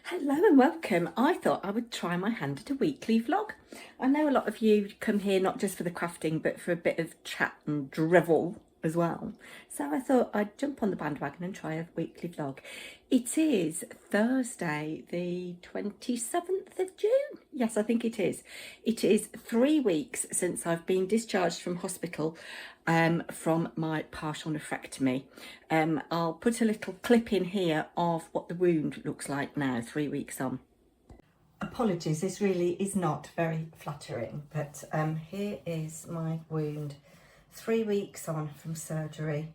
Hello and welcome. I thought I would try my hand at a weekly vlog. I know a lot of you come here not just for the crafting but for a bit of chat and drivel as well. So I thought I'd jump on the bandwagon and try a weekly vlog. It is Thursday the 27th of June. Yes, I think it is. It is 3 weeks since I've been discharged from hospital from my partial nephrectomy. I'll put a little clip in here of what the wound looks like now, 3 weeks on. Apologies, this really is not very flattering, but here is my wound 3 weeks on from surgery.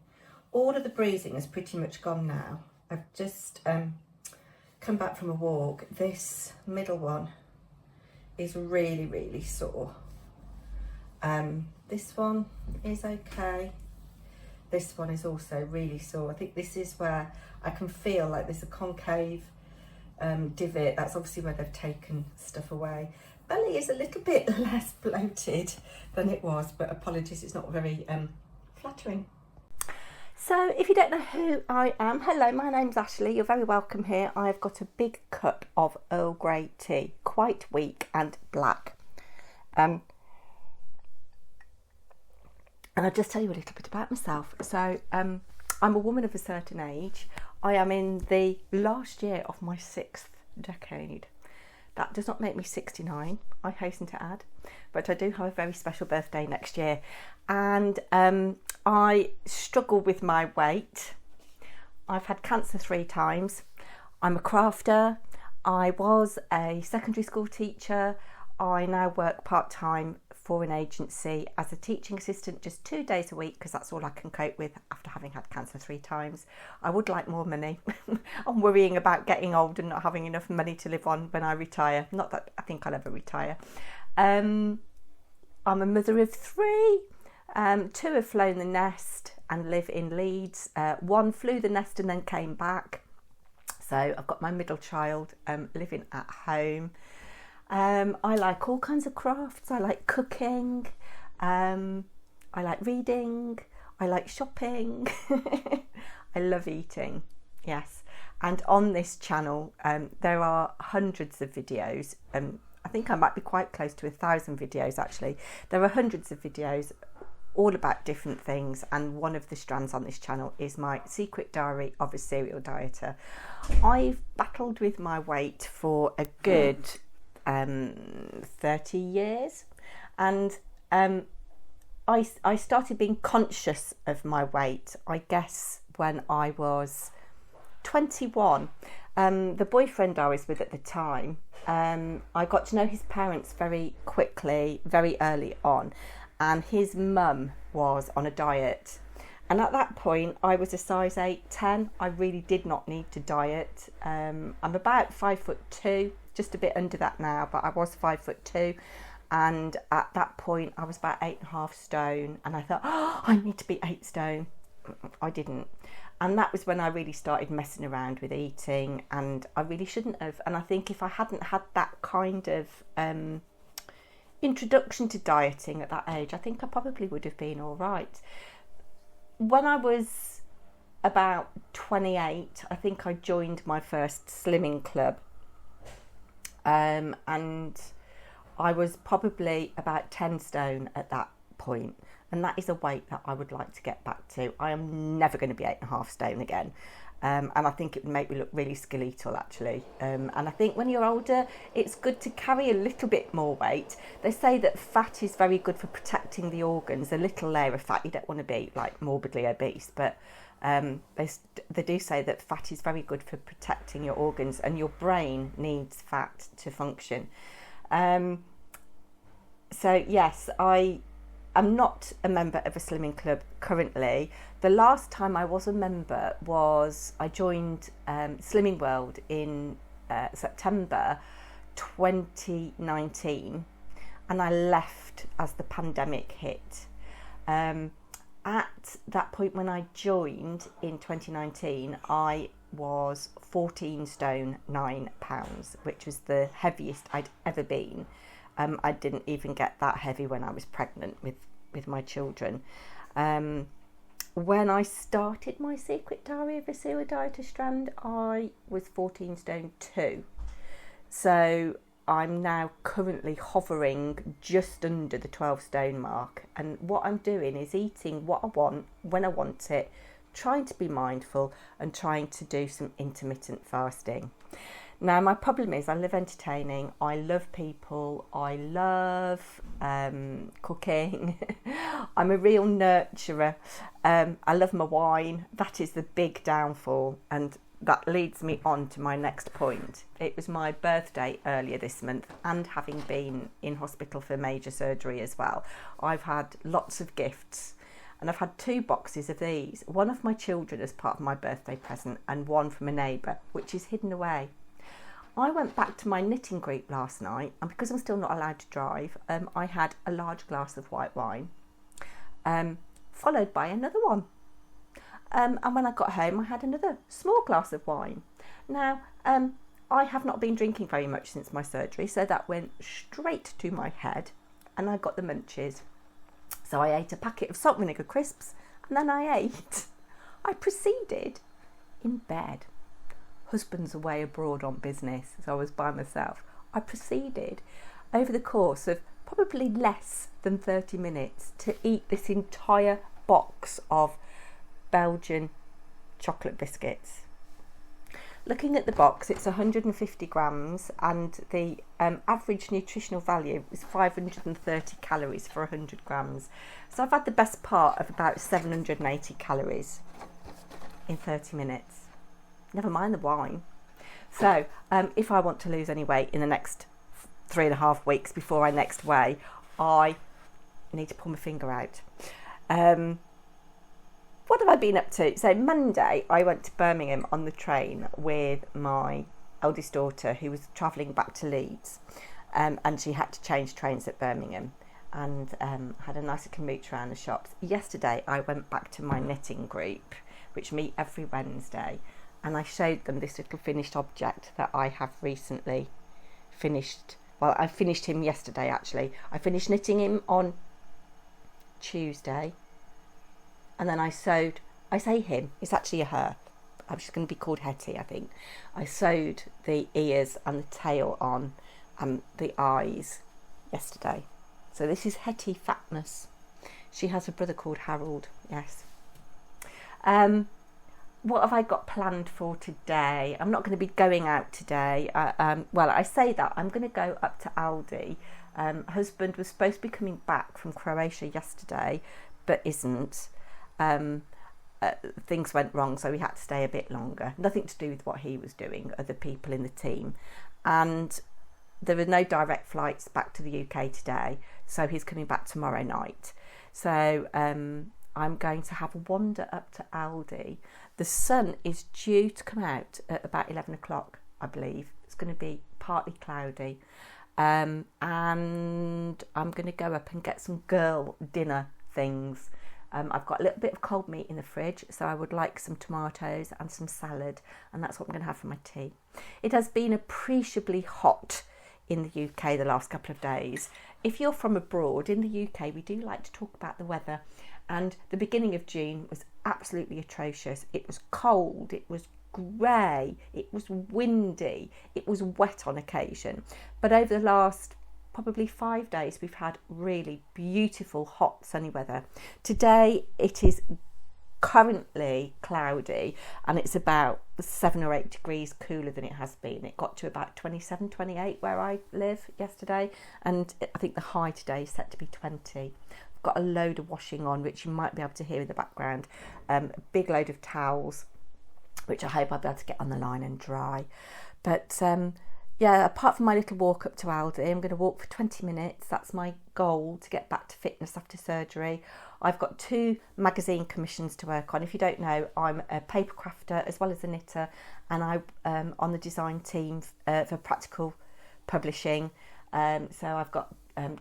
All of the bruising is pretty much gone now. I've just come back from a walk. This middle one is really sore. This one is okay. This one is also really sore. I think this is where I can feel like there's a concave divot. That's obviously where they've taken stuff away. Belly is a little bit less bloated than it was, but apologies, it's not very flattering. So if you don't know who I am, hello, my name's Ashley. You're very welcome here. I've got a big cup of Earl Grey tea, quite weak and black. And I'll just tell you a little bit about myself. So I'm a woman of a certain age. I am in the last year of my 6th decade. That does not make me 69, I hasten to add, but I do have a very special birthday next year. And I struggle with my weight. I've had cancer 3 times. I'm a crafter. I was a secondary school teacher. I now work part-time for an agency as a teaching assistant, just 2 days a week, because that's all I can cope with after having had cancer 3 times. I would like more money. I'm worrying about getting old and not having enough money to live on when I retire. Not that I think I'll ever retire. I'm a mother of 3. 2 have flown the nest and live in Leeds. 1 flew the nest and then came back. So I've got my middle child living at home. I like all kinds of crafts. I like cooking, I like reading, I like shopping, I love eating, yes. And on this channel there are hundreds of videos. I think I might be quite close to 1,000 videos actually. There are hundreds of videos all about different things, and one of the strands on this channel is my secret diary of a serial dieter. I've battled with my weight for a good 30 years, and I started being conscious of my weight, I guess, when I was 21. The boyfriend I was with at the time, I got to know his parents very quickly, very early on, and his mum was on a diet. And at that point, I was a size 8-10. I really did not need to diet. I'm about 5'2", just a bit under that now, but I was 5'2", and at that point I was about 8.5 stone, and I thought, oh, I need to be 8 stone. I didn't, and that was when I really started messing around with eating, and I really shouldn't have. And I think if I hadn't had that kind of introduction to dieting at that age, I think I probably would have been all right. When I was about 28, I think I joined my first slimming club. And I was probably about 10 stone at that point, and that is a weight that I would like to get back to. I am never going to be 8.5 stone again, and I think it would make me look really skeletal actually. And I think when you're older, it's good to carry a little bit more weight. They say that fat is very good for protecting the organs. A little layer of fat, you don't want to be like morbidly obese, but they do say that fat is very good for protecting your organs, and your brain needs fat to function. So yes, I am not a member of a slimming club currently. The last time I was a member was I joined Slimming World in September 2019, and I left as the pandemic hit. At that point when I joined in 2019, I was 14 stone 9 pounds, which was the heaviest I'd ever been. I didn't even get that heavy when I was pregnant with my children. When I started my secret diary of a serial dieter strand, I was 14 stone 2. So I'm now currently hovering just under the 12 stone mark, and what I'm doing is eating what I want when I want it, trying to be mindful and trying to do some intermittent fasting. Now my problem is I love entertaining, I love people, I love cooking, I'm a real nurturer, I love my wine. That is the big downfall, and that leads me on to my next point. It was my birthday earlier this month, and having been in hospital for major surgery as well, I've had lots of gifts, and I've had 2 boxes of these, one of my children as part of my birthday present and one from a neighbour, which is hidden away. I went back to my knitting group last night, and because I'm still not allowed to drive, I had a large glass of white wine, followed by another one. And when I got home, I had another small glass of wine. Now, I have not been drinking very much since my surgery, so that went straight to my head, and I got the munchies. So I ate a packet of salt and vinegar crisps, and then I proceeded in bed. Husband's away abroad on business, so I was by myself. I proceeded over the course of probably less than 30 minutes to eat this entire box of Belgian chocolate biscuits. Looking at the box, it's 150 grams, and the average nutritional value is 530 calories for 100 grams. So I've had the best part of about 780 calories in 30 minutes. Never mind the wine. So if I want to lose any weight in the next 3.5 weeks before I next weigh, I need to pull my finger out. What have I been up to? So Monday I went to Birmingham on the train with my eldest daughter, who was travelling back to Leeds, and she had to change trains at Birmingham, and had a nice little mooch around the shops. Yesterday I went back to my knitting group, which meet every Wednesday, and I showed them this little finished object that I have recently finished. Well, I finished him yesterday actually. I finished knitting him on Tuesday, and then I sewed, I say him, it's actually a her, I'm just going to be called Hetty I think. I sewed the ears and the tail on and the eyes yesterday. So this is Hetty Fatness. She has a brother called Harold, yes. What have I got planned for today? I'm not going to be going out today. Well, I say that I'm going to go up to Aldi. Husband was supposed to be coming back from Croatia yesterday, but isn't. Things went wrong, so we had to stay a bit longer. Nothing to do with what he was doing, other people in the team. And there were no direct flights back to the UK today, so he's coming back tomorrow night. So I'm going to have a wander up to Aldi. The sun is due to come out at about 11 o'clock, I believe. It's going to be partly cloudy. And I'm going to go up and get some girl dinner things. I've got a little bit of cold meat in the fridge, so I would like some tomatoes and some salad, and that's what I'm going to have for my tea. It has been appreciably hot in the UK the last couple of days. If you're from abroad, in the UK we do like to talk about the weather, and the beginning of June was absolutely atrocious. It was cold, it was grey, it was windy, it was wet on occasion. But over the last probably 5 days we've had really beautiful hot sunny weather. Today it is currently cloudy, and it's about 7 or 8 degrees cooler than it has been. It got to about 27, 28 where I live yesterday, and I think the high today is set to be 20. I've got a load of washing on, which you might be able to hear in the background. A big load of towels, which I hope I'll be able to get on the line and dry. But yeah, apart from my little walk up to Aldi, I'm going to walk for 20 minutes. That's my goal, to get back to fitness after surgery. I've got 2 magazine commissions to work on. If you don't know, I'm a paper crafter as well as a knitter, and I'm on the design team for Practical Publishing. So I've got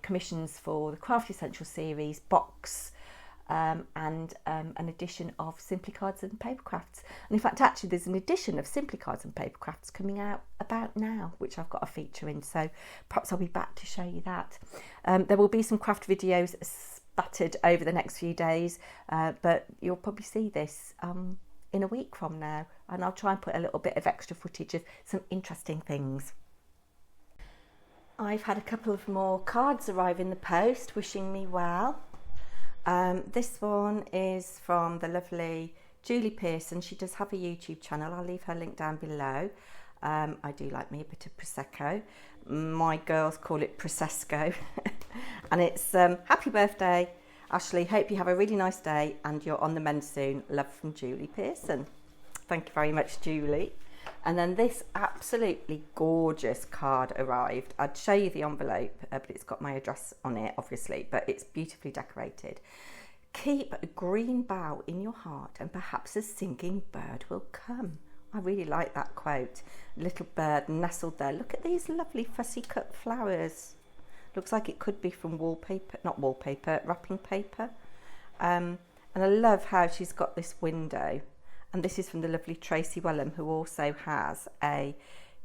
commissions for the Craft Essential series, box, and an edition of Simply Cards and Paper Crafts. And in fact, actually, there's an edition of Simply Cards and Paper Crafts coming out about now, which I've got a feature in. So perhaps I'll be back to show you that. There will be some craft videos spattered over the next few days, but you'll probably see this in a week from now, and I'll try and put a little bit of extra footage of some interesting things. I've had a couple of more cards arrive in the post wishing me well. This one is from the lovely Julie Pearson. She does have a YouTube channel. I'll leave her link down below. I do like me a bit of Prosecco. My girls call it Prosecco. And it's happy birthday, Ashley. Hope you have a really nice day and you're on the mend soon. Love from Julie Pearson. Thank you very much, Julie. And then this absolutely gorgeous card arrived. I'd show you the envelope, but it's got my address on it, obviously, but it's beautifully decorated. Keep a green bough in your heart and perhaps a singing bird will come. I really like that quote. Little bird nestled there. Look at these lovely fussy cut flowers. Looks like it could be from wallpaper, not wallpaper, wrapping paper. And I love how she's got this window. And this is from the lovely Tracy Wellham, who also has a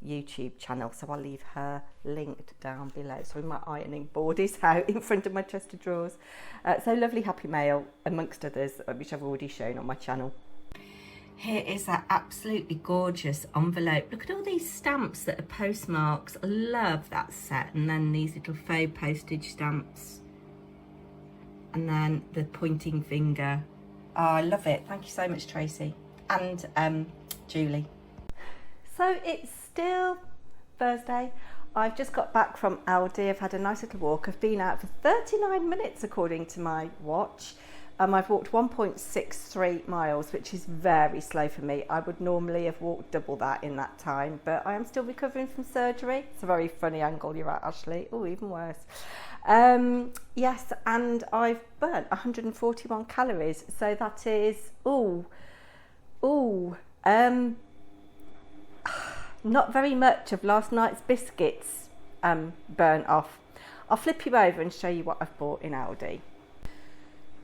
YouTube channel. So I'll leave her linked down below. Sorry, my ironing board is out in front of my chest of drawers. So lovely happy mail, amongst others, which I've already shown on my channel. Here is that absolutely gorgeous envelope. Look at all these stamps that are postmarks. I love that set. And then these little faux postage stamps. And then the pointing finger. Oh, I love it. Thank you so much, Tracy. And Julie. So it's still Thursday. I've just got back from Aldi. I've had a nice little walk. I've been out for 39 minutes according to my watch. I've walked 1.63 miles, which is very slow for me. I would normally have walked double that in that time, but I am still recovering from surgery. It's a very funny angle you're at, Ashley. Oh, even worse. Yes, and I've burnt 141 calories. So that is, not very much of last night's biscuits burnt off. I'll flip you over and show you what I've bought in Aldi.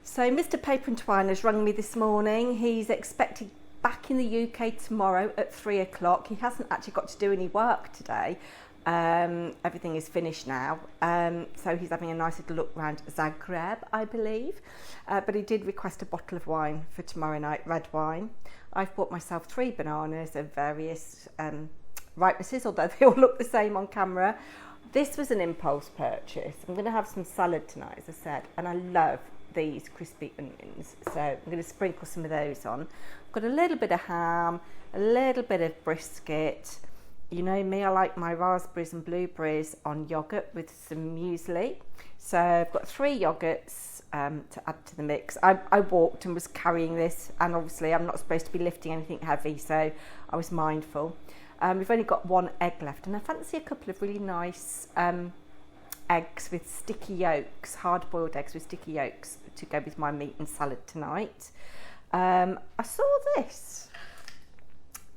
So Mr. Paper&Twine has rung me this morning. He's expected back in the UK tomorrow at 3 o'clock. He hasn't actually got to do any work today. Everything is finished now. So he's having a nice little look around Zagreb, I believe. But he did request a bottle of wine for tomorrow night, red wine. I've bought myself 3 bananas of various ripenesses, although they all look the same on camera. This was an impulse purchase. I'm going to have some salad tonight, as I said, and I love these crispy onions, so I'm going to sprinkle some of those on. I've got a little bit of ham, a little bit of brisket. You know me, I like my raspberries and blueberries on yoghurt with some muesli. So I've got 3 yoghurts to add to the mix. I walked and was carrying this, and obviously I'm not supposed to be lifting anything heavy, so I was mindful. We've only got 1 egg left, and I fancy a couple of really nice eggs with sticky yolks, hard-boiled eggs with sticky yolks to go with my meat and salad tonight. I saw this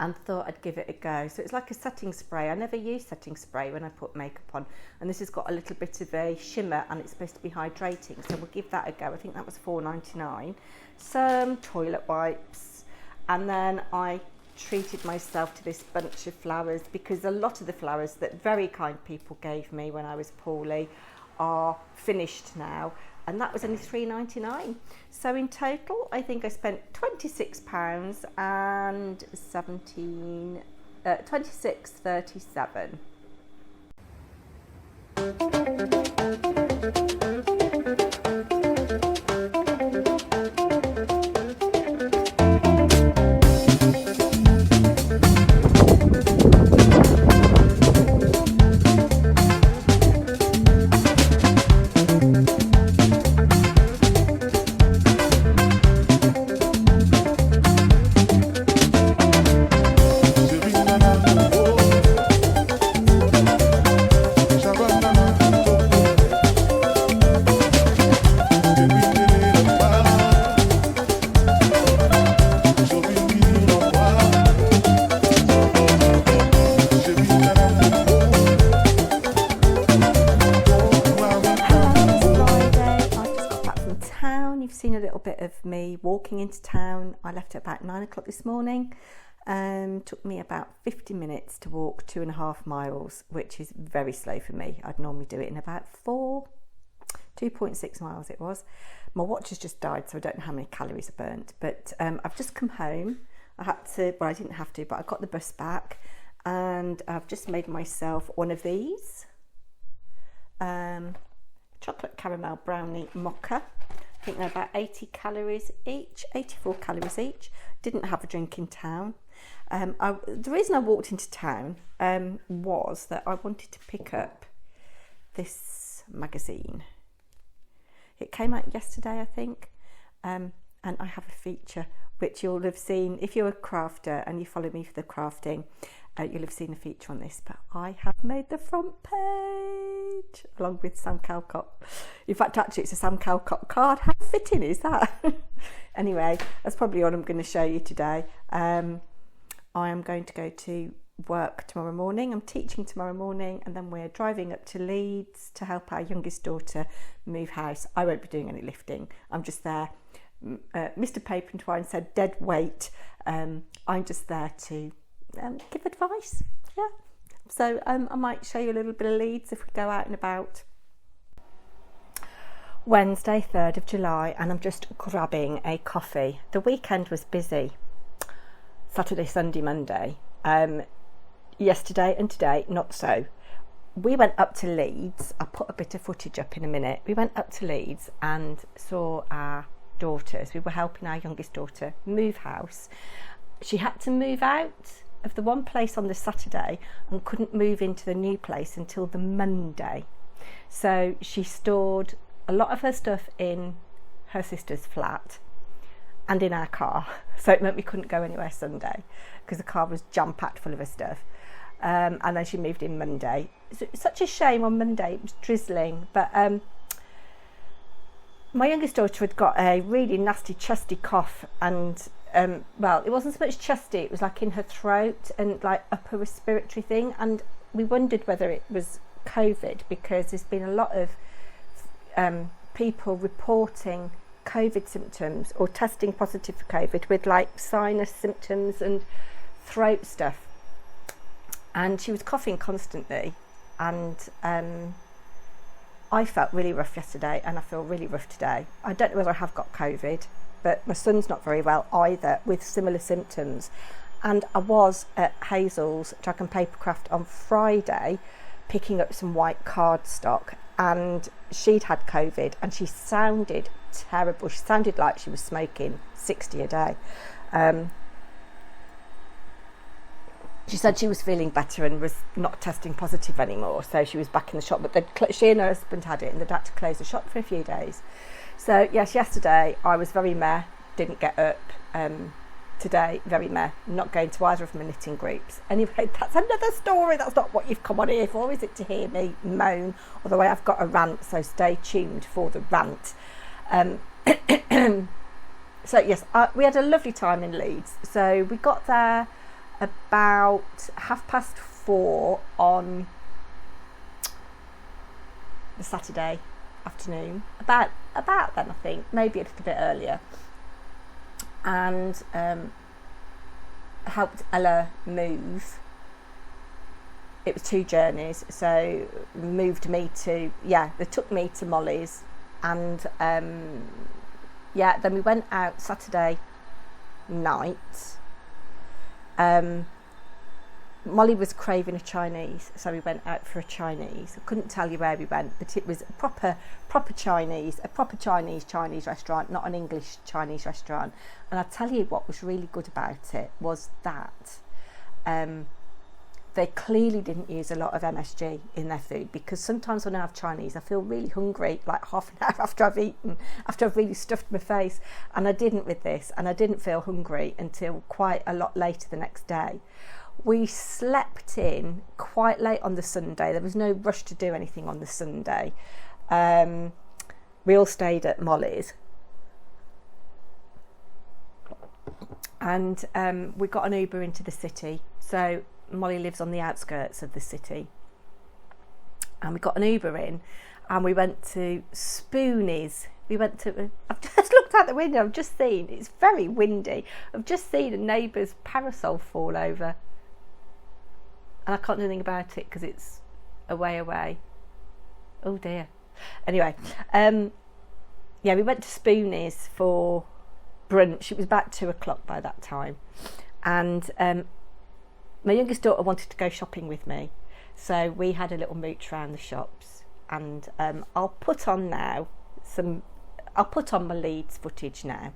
and thought I'd give it a go. So it's like a setting spray. I never use setting spray when I put makeup on, and this has got a little bit of a shimmer and it's supposed to be hydrating, so we'll give that a go. I think that was $4.99. Some toilet wipes, and then I treated myself to this bunch of flowers, because a lot of the flowers that very kind people gave me when I was poorly are finished now, and that was only $3.99. So in total I think I spent £26 and 26.37. Seen a little bit of me walking into town. I left at about 9 o'clock this morning. Took me about 50 minutes to walk 2.5 miles, which is very slow for me. I'd normally do it in about 2.6 miles it was. My watch has just died, so I don't know how many calories I burnt, but I've just come home. I had to, well, I didn't have to, but I got the bus back, and I've just made myself one of these. chocolate caramel brownie mocha. I think they're about 80 calories each, 84 calories each. Didn't have a drink in town. The reason I walked into town was that I wanted to pick up this magazine. It came out yesterday, I think, and I have a feature which you'll have seen if you're a crafter and you follow me for the crafting. You'll have seen a feature on this, but I have made the front page along with Sam Calcott. In fact, actually, it's a Sam Calcott card. How fitting is that? Anyway, that's probably all I'm going to show you today. I am going to go to work tomorrow morning. I'm teaching tomorrow morning, and then we're driving up to Leeds to help our youngest daughter move house. I won't be doing any lifting. I'm just there. Mr. Paper&Twine said dead weight. I'm just there to give advice. Yeah. So I might show you a little bit of Leeds if we go out and about. Wednesday, 3rd of July, and I'm just grabbing a coffee. The weekend was busy. Saturday, Sunday, Monday. Yesterday and today, not so. We went up to Leeds. I'll put a bit of footage up in a minute. We went up to Leeds and saw our daughters. We were helping our youngest daughter move house. She had to move out of the one place on the Saturday and couldn't move into the new place until the Monday. So she stored a lot of her stuff in her sister's flat and in our car. So it meant we couldn't go anywhere Sunday because the car was jam-packed full of her stuff. And then she moved in Monday. It's such a shame on Monday. It was drizzling. But my youngest daughter had got a really nasty chesty cough, and well, it wasn't so much chesty, it was like in her throat and like upper respiratory thing, and we wondered whether it was COVID because there's been a lot of people reporting COVID symptoms or testing positive for COVID with like sinus symptoms and throat stuff, and she was coughing constantly, and I felt really rough yesterday and I feel really rough today. I don't know whether I have got COVID, but my son's not very well either with similar symptoms. And I was at Hazel's Dragon Papercraft on Friday picking up some white cardstock, and she'd had COVID and she sounded terrible. She sounded like she was smoking 60 a day. She said she was feeling better and was not testing positive anymore, so she was back in the shop, but she and her husband had it and they'd had to close the shop for a few days. So yes, yesterday I was very meh, didn't get up. Today, very meh, not going to either of my knitting groups. Anyway, that's another story. That's not what you've come on here for, is it, to hear me moan? Although I have got a rant, so stay tuned for the rant. So yes, we had a lovely time in Leeds. So we got there about 4:30 on the Saturday afternoon. About then, I think, maybe a little bit earlier. And helped Ella move. It was 2 journeys, so moved me to, they took me to Molly's, and then we went out Saturday night. Molly was craving a Chinese, so we went out for a Chinese. I couldn't tell you where we went, but it was a proper Chinese, Chinese restaurant, not an English Chinese restaurant. And I'll tell you what was really good about it was that they clearly didn't use a lot of MSG in their food, because sometimes when I have Chinese I feel really hungry like half an hour after I've eaten, after I've really stuffed my face, and I didn't with this, and I didn't feel hungry until quite a lot later the next day. We slept in quite late on the Sunday. There was no rush to do anything on the Sunday. We all stayed at Molly's, and we got an Uber into the city. So Molly lives on the outskirts of the city, and we got an Uber in, and we went to Spoonies. I've just looked out the window, I've just seen, it's very windy, I've just seen a neighbour's parasol fall over, and I can't do anything about it because it's away. Oh dear. Anyway, we went to Spoonies for brunch. It was about 2:00 by that time, and my youngest daughter wanted to go shopping with me, so we had a little mooch around the shops, and I'll put on now I'll put on my Leeds footage now.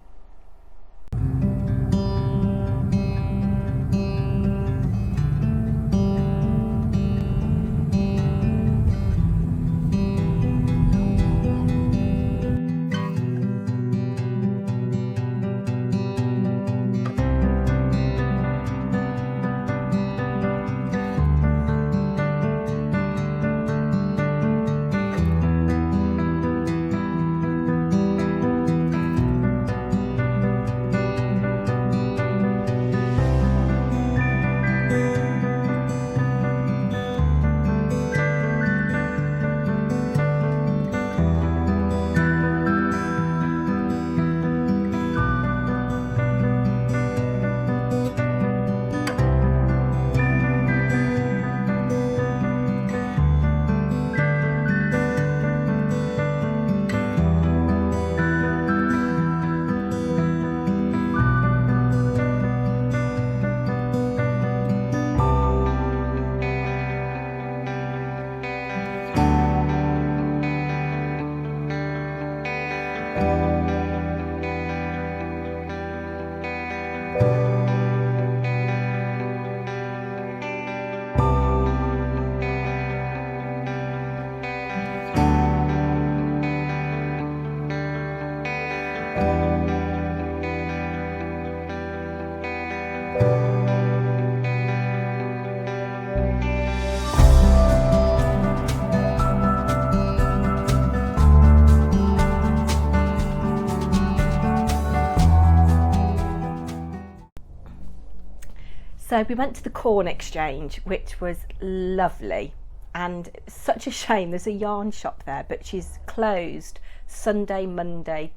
So we went to the corn exchange, which was lovely, and such a shame. There's a yarn shop there, but she's closed Sunday, Monday,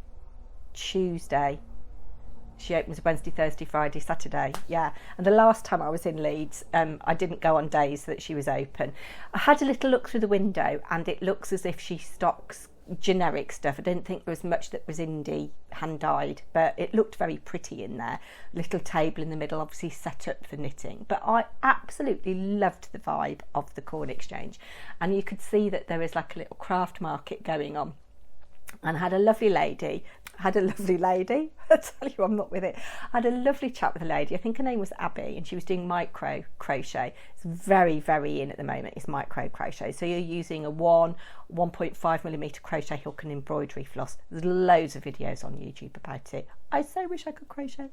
Tuesday. She opens Wednesday, Thursday, Friday, Saturday. Yeah, and the last time I was in Leeds, I didn't go on days that she was open. I had a little look through the window, and it looks as if she stocks generic stuff. I didn't think there was much that was indie hand dyed, but it looked very pretty in there. Little table in the middle, obviously set up for knitting. But I absolutely loved the vibe of the corn exchange, and you could see that there was like a little craft market going on. And I had a lovely lady, I tell you I'm not with it. I had a lovely chat with a lady, I think her name was Abby, and she was doing micro crochet. It's very, very in at the moment, it's micro crochet. So you're using a 1.5mm crochet hook and embroidery floss. There's loads of videos on YouTube about it. I so wish I could crochet.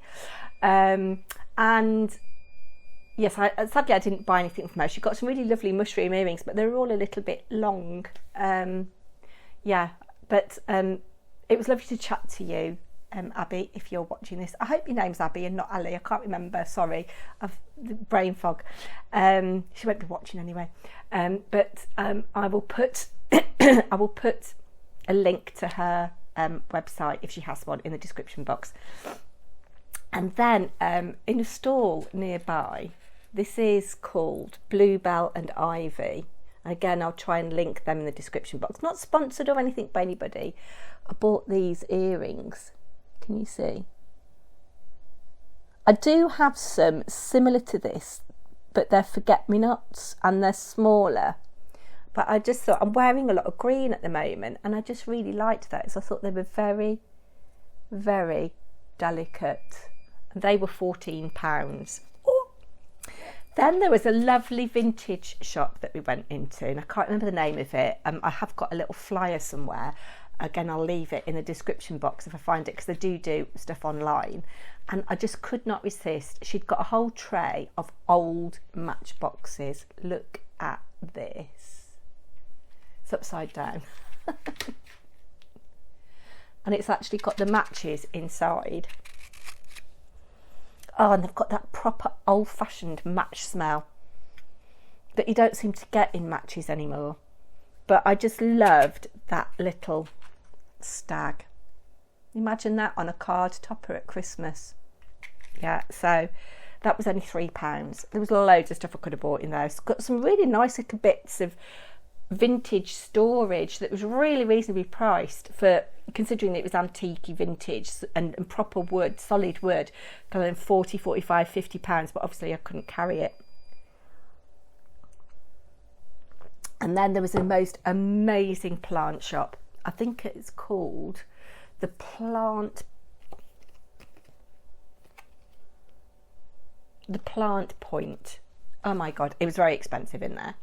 And yes, sadly I didn't buy anything from her. She got some really lovely mushroom earrings, but they were all a little bit long. Yeah, but it was lovely to chat to you, Abby, if you're watching this. I hope your name's Abby and not Ali. I can't remember, sorry, I've the brain fog. She won't be watching anyway. But I will put I will put a link to her website, if she has one, in the description box. And then in a stall nearby, this is called Bluebell and Ivy. Again, I'll try and link them in the description box. Not sponsored or anything by anybody. I bought these earrings. Can you see? I do have some similar to this, but they're forget-me-nots and they're smaller. But I just thought, I'm wearing a lot of green at the moment, and I just really liked those. I thought they were very, very delicate. And they were £14. Then there was a lovely vintage shop that we went into, and I can't remember the name of it. I have got a little flyer somewhere. Again, I'll leave it in the description box if I find it, because they do stuff online. And I just could not resist. She'd got a whole tray of old matchboxes. Look at this. It's upside down. And it's actually got the matches inside. Oh, and they've got that proper old-fashioned match smell that you don't seem to get in matches anymore. But I just loved that little stag. Imagine that on a card topper at Christmas. Yeah, so that was only £3. There was loads of stuff I could have bought in there. It's got some really nice little bits of vintage storage that was really reasonably priced, for considering it was antique vintage and proper wood, solid wood, kind of 40, 45, £50, but obviously I couldn't carry it. And then there was the most amazing plant shop. I think it's called the Plant Point. Oh my God, it was very expensive in there.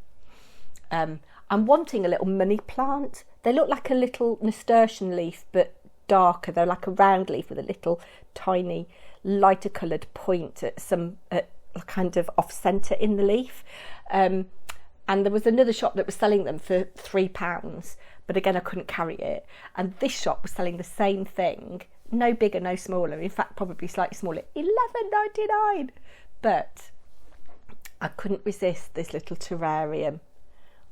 I'm wanting a little money plant. They look like a little nasturtium leaf, but darker. They're like a round leaf with a little tiny lighter coloured point at kind of off centre in the leaf. And there was another shop that was selling them for £3, but again I couldn't carry it. And this shop was selling the same thing, no bigger, no smaller, in fact probably slightly smaller, £11.99. But I couldn't resist this little terrarium.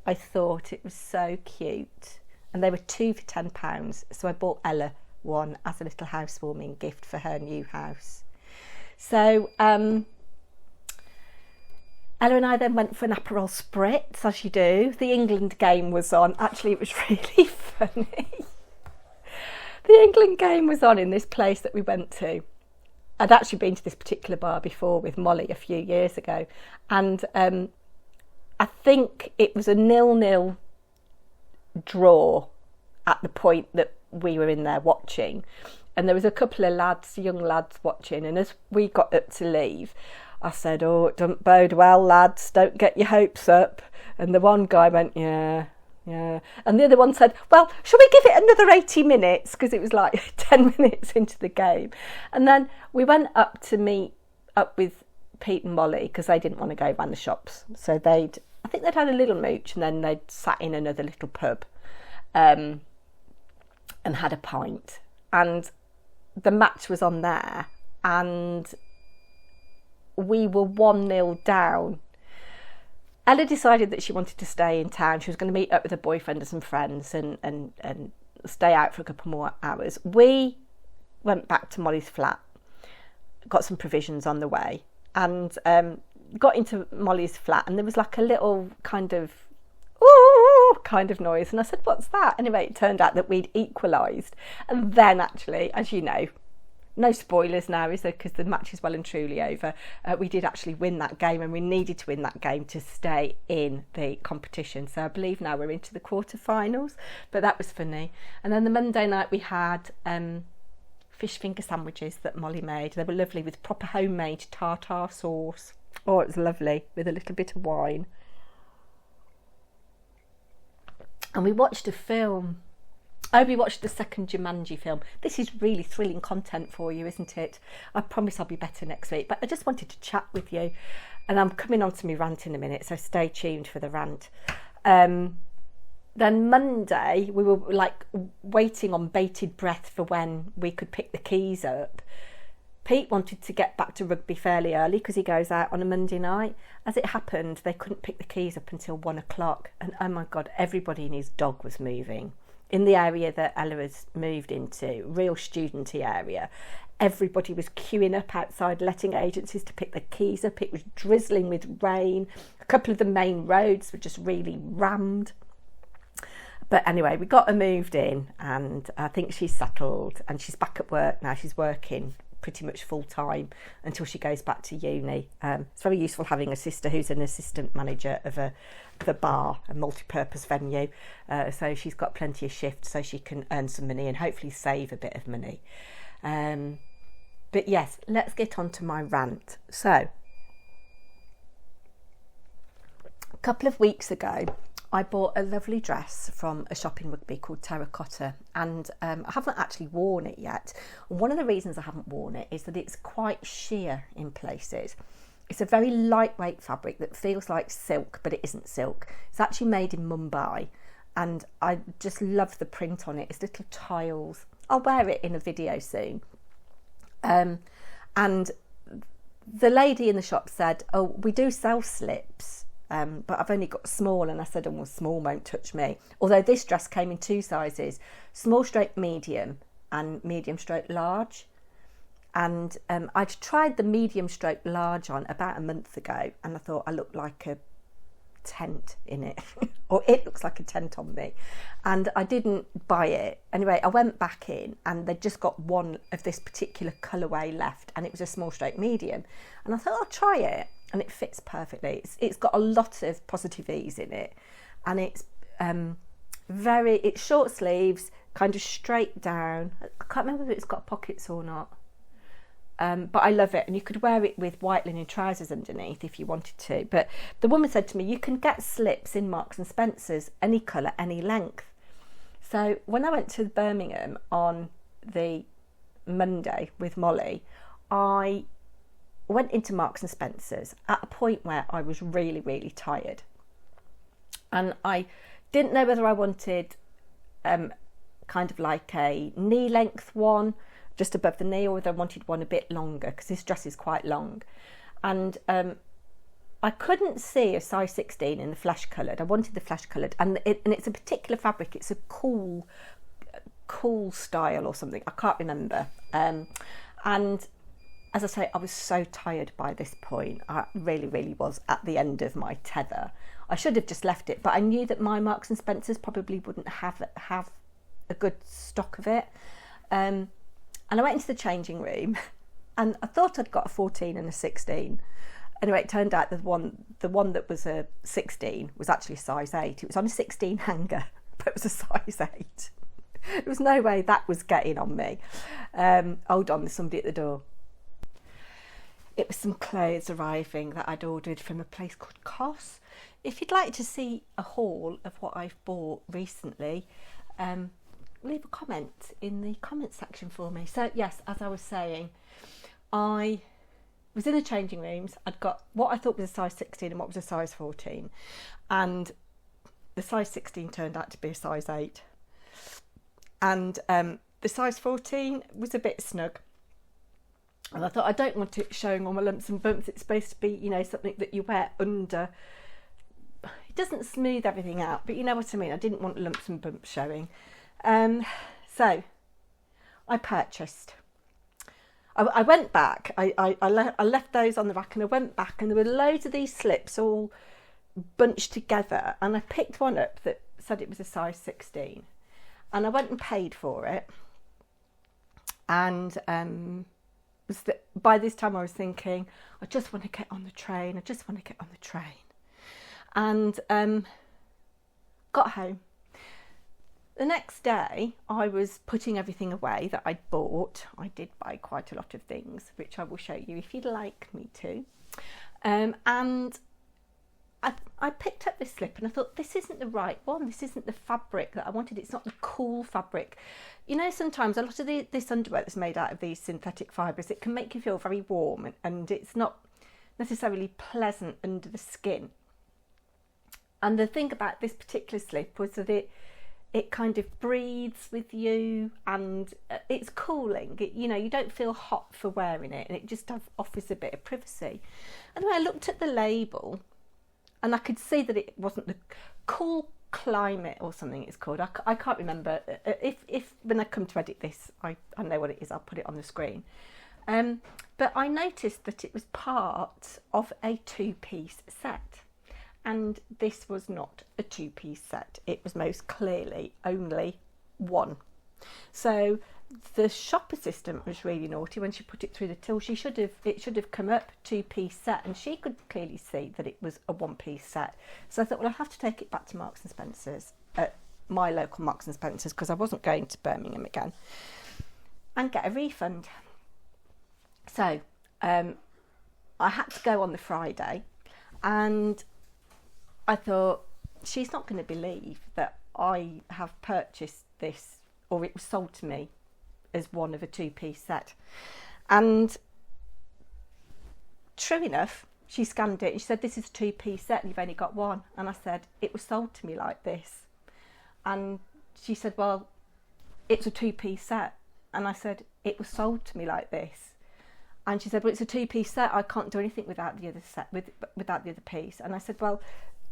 I thought it was so cute, and they were 2 for £10, so I bought Ella one as a little housewarming gift for her new house. So Ella and I then went for an Aperol Spritz, as you do. The England game was on. Actually, it was really funny. The England game was on in this place that we went to. I'd actually been to this particular bar before with Molly a few years ago, and I think it was a 0-0 draw at the point that we were in there watching, and there was a couple of lads, young lads, watching, and as we got up to leave, I said, "Oh, it doesn't bode well, lads, don't get your hopes up." And the one guy went, yeah. And the other one said, "Well, shall we give it another 80 minutes?" Because it was like 10 minutes into the game. And then we went up to meet up with Pete and Molly, because they didn't want to go around the shops. So I think they'd had a little mooch, and then they'd sat in another little pub and had a pint. And the match was on there, and we were 1-0 down. Ella decided that she wanted to stay in town. She was going to meet up with her boyfriend and some friends and stay out for a couple more hours. We went back to Molly's flat, got some provisions on the way, and got into Molly's flat, and there was like a little kind of ooh kind of noise, and I said, "What's that?" Anyway, it turned out that we'd equalised. And then actually, as you know, no spoilers now, is there, because the match is well and truly over, we did actually win that game, and we needed to win that game to stay in the competition. So I believe now we're into the quarterfinals, but that was funny. And then the Monday night we had fish finger sandwiches that Molly made. They were lovely, with proper homemade tartar sauce. Oh, it was lovely, with a little bit of wine. And we watched a film. Oh, we watched the second Jumanji film. This is really thrilling content for you, isn't it? I promise I'll be better next week, but I just wanted to chat with you. And I'm coming on to my rant in a minute, so stay tuned for the rant. Then Monday, we were like waiting on bated breath for when we could pick the keys up. Pete wanted to get back to rugby fairly early because he goes out on a Monday night. As it happened, they couldn't pick the keys up until 1 o'clock. And oh my God, everybody and his dog was moving. In the area that Ella has moved into, real studenty area, everybody was queuing up outside letting agencies to pick the keys up. It was drizzling with rain. A couple of the main roads were just really rammed. But anyway, we got her moved in, and I think she's settled, and she's back at work now. She's working pretty much full time until she goes back to uni. It's very useful having a sister who's an assistant manager of a bar, a multi-purpose venue, so she's got plenty of shifts so she can earn some money and hopefully save a bit of money. But yes, let's get on to my rant. So a couple of weeks ago I bought a lovely dress from a shop in Rugby called Terracotta, and I haven't actually worn it yet. And one of the reasons I haven't worn it is that it's quite sheer in places. It's a very lightweight fabric that feels like silk, but it isn't silk. It's actually made in Mumbai, and I just love the print on it. It's little tiles. I'll wear it in a video soon. And the lady in the shop said, "Oh, we do sell slips. But I've only got small," and I said, "Oh, well, small won't touch me." Although this dress came in 2 sizes, small stroke medium and medium stroke large. And I'd tried the medium stroke large on about a month ago, and I thought I looked like a tent in it, or it looks like a tent on me, and I didn't buy it. Anyway, I went back in, and they'd just got one of this particular colourway left, and it was a small stroke medium, and I thought I'll try it. and it fits perfectly. It's got a lot of positive ease in it, and it's it's short sleeves, kind of straight down. I can't remember if it's got pockets or not, but I love it, and you could wear it with white linen trousers underneath if you wanted to. But the woman said to me, you can get slips in Marks and Spencer's, any colour, any length. So when I went to Birmingham on the Monday with Molly, I went into Marks and Spencer's at a point where I was really, really tired, and I didn't know whether I wanted kind of like a knee length one just above the knee, or whether I wanted one a bit longer, because this dress is quite long. And I couldn't see a size 16 in the flesh coloured. I wanted the flesh coloured, and it's a particular fabric. It's a cool style or something. I can't remember. And as I say, I was so tired by this point. I really, really was at the end of my tether. I should have just left it, but I knew that my Marks and Spencer's probably wouldn't have a good stock of it. And I went into the changing room, and I thought I'd got a 14 and a 16. Anyway, it turned out the one that was a 16 was actually a size 8. It was on a 16 hanger, but it was a size 8. There was no way that was getting on me. Hold on, there's somebody at the door. It was some clothes arriving that I'd ordered from a place called Cos. If you'd like to see a haul of what I've bought recently, leave a comment in the comment section for me. So yes, as I was saying, I was in the changing rooms. I'd got what I thought was a size 16 and what was a size 14, and the size 16 turned out to be a size 8, and the size 14 was a bit snug. And I thought, I don't want it showing all my lumps and bumps. It's supposed to be, you know, something that you wear under. It doesn't smooth everything out, but you know what I mean. I didn't want lumps and bumps showing. So I purchased. I went back. I left those on the rack, and I went back, and there were loads of these slips all bunched together, and I picked one up that said it was a size 16, and I went and paid for it. And by this time I was thinking, I just want to get on the train. I just want to get on the train. And got home. The next day, I was putting everything away that I'd bought. I did buy quite a lot of things, which I will show you if you'd like me to. And I picked up this slip, and I thought, this isn't the right one. This isn't the fabric that I wanted. It's not the cool fabric. You know, sometimes a lot of this underwear that's made out of these synthetic fibres, it can make you feel very warm, and it's not necessarily pleasant under the skin. And the thing about this particular slip was that it kind of breathes with you, and it's cooling. You know, you don't feel hot for wearing it, and it just offers a bit of privacy. Anyway, I looked at the label, and I could see that it wasn't the Cool Climate or something it's called. I can't remember. If when I come to edit this, I know what it is, I'll put it on the screen. But I noticed that it was part of a two-piece set. And this was not a two-piece set. It was most clearly only one. So the shop assistant was really naughty when she put it through the till. It should have come up two-piece set, and she could clearly see that it was a one-piece set. So I thought, well, I'll have to take it back to Marks and Spencer's, my local Marks and Spencer's, because I wasn't going to Birmingham again, and get a refund. So I had to go on the Friday, and I thought, she's not going to believe that I have purchased this, or it was sold to me as one of a two-piece set. And true enough, she scanned it and she said, this is a two-piece set and you've only got one. And I said, it was sold to me like this. And she said, well, it's a two-piece set. And I said, it was sold to me like this. And she said, well, it's a two-piece set. I can't do anything without the other set, without the other piece. And I said, well,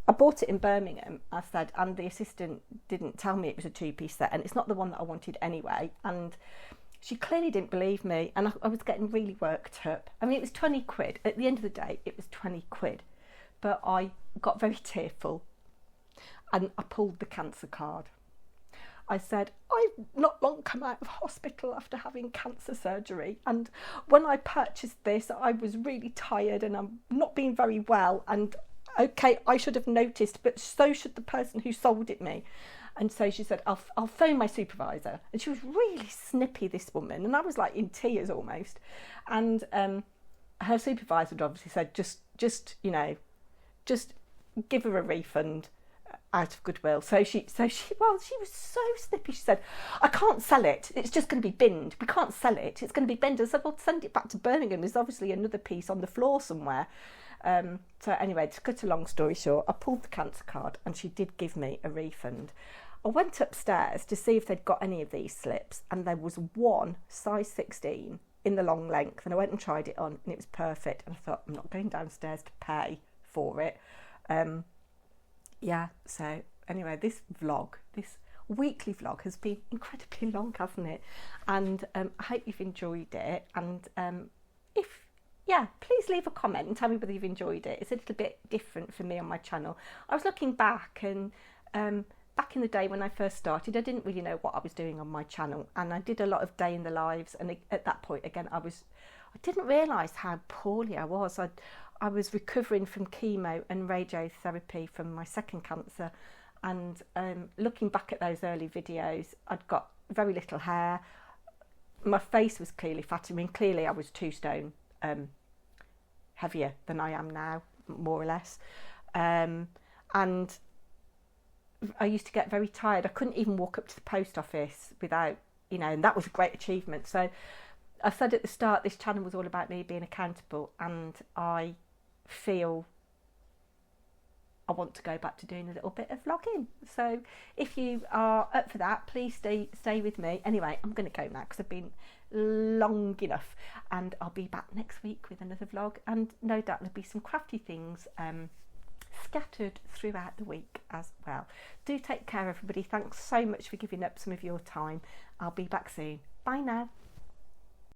I bought it in Birmingham, I said, and the assistant didn't tell me it was a two-piece set, and it's not the one that I wanted anyway. And she clearly didn't believe me, and I was getting really worked up. I mean, it was 20 quid. At the end of the day, it was 20 quid. But I got very tearful, and I pulled the cancer card. I said, I've not long come out of hospital after having cancer surgery, and when I purchased this I was really tired and I'm not being very well, and okay, I should have noticed, but so should the person who sold it me. And so she said, I'll phone my supervisor. And she was really snippy, this woman, and I was like in tears almost. And her supervisor had obviously said, just you know, just give her a refund out of goodwill. So she was so snippy. She said, I can't sell it. It's just going to be binned. We can't sell it. It's going to be binned. I said, well, send it back to Birmingham. There's obviously another piece on the floor somewhere. So anyway, to cut a long story short, I pulled the cancer card and she did give me a refund. I went upstairs to see if they'd got any of these slips, and there was one size 16 in the long length, and I went and tried it on and it was perfect, and I thought, I'm not going downstairs to pay for it. Yeah, so anyway, this weekly vlog has been incredibly long, hasn't it? And I hope you've enjoyed it, and please leave a comment and tell me whether you've enjoyed it. It's a little bit different for me on my channel. I was looking back, and back in the day when I first started, I didn't really know what I was doing on my channel, and I did a lot of day in the lives, and at that point again I didn't realise how poorly I was. I was recovering from chemo and radiotherapy from my second cancer, and looking back at those early videos, I'd got very little hair, my face was clearly fat. I mean, clearly I was 2 stone heavier than I am now, more or less, and I used to get very tired. I couldn't even walk up to the post office without, you know, and that was a great achievement. So I said at the start, this channel was all about me being accountable, and I feel I want to go back to doing a little bit of vlogging. So if you are up for that, please stay with me. Anyway, I'm going to go now because I've been long enough, and I'll be back next week with another vlog, and no doubt there'll be some crafty things scattered throughout the week as well. Do take care, everybody. Thanks so much for giving up some of your time. I'll be back soon. Bye now.